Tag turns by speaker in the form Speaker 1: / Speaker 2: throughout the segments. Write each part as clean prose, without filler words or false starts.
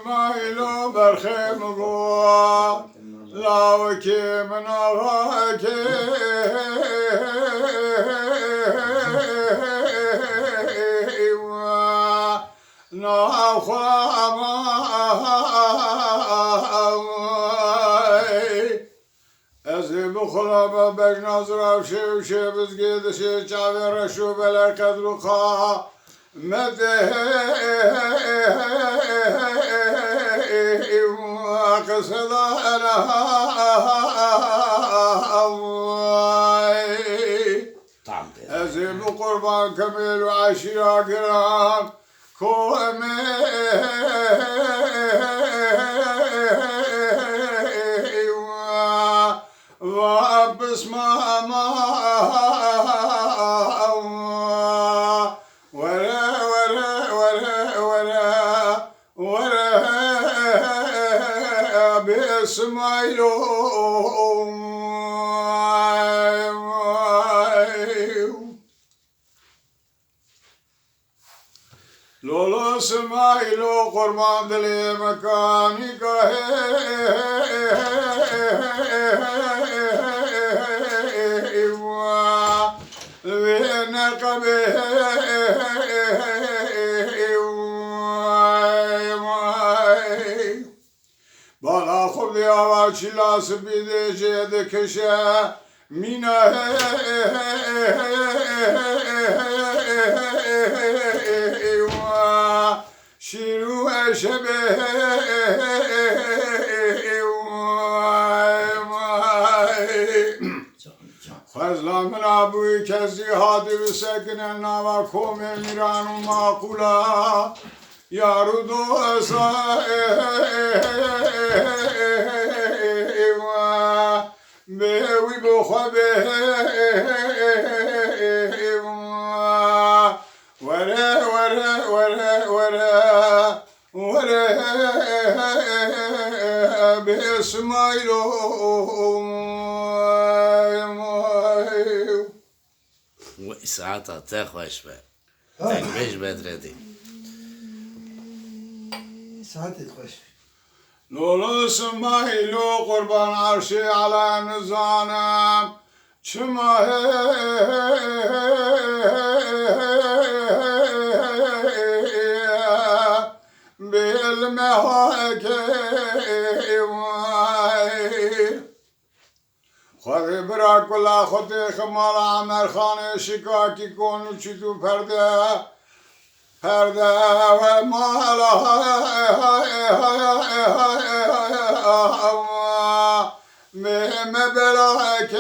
Speaker 1: مايلو برخيم قوا لاوكي من أغاكي ناخوا ماي أزي بخلا بج نظرة وشي بزقيد شي جاوي رشو بلا كدرقا مده قصدا أنا أزي بقربان كميل وعشيرة قرام كومي وابس ماما ورا ورا ورا ورا ورا باسمايلو لولو سمايلو قربان دلي مكاني وين قبه بالا خود يا چلا سبيده جد كشه مينا شیرو شبه خزلا من ابوی کسی هادی بسکن نوا کوم میران و معقولا یارو دو اسا بهوی بخوابه وره وره وره وره وره باسمايلو
Speaker 2: وإسعاطة تاخوش بقى تنبيش بدردي
Speaker 3: ساعتي خوش
Speaker 1: لولو اسمايلو قربان عرشي على نزانم چما خواهی برا کلا خودی خمال عمر خانه شکاکی کن چی تو پرده و مالا مهم بلا که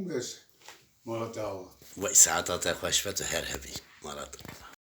Speaker 1: بس مالا تاوا
Speaker 2: وإسعاطة تاخوش بقى تهرهبي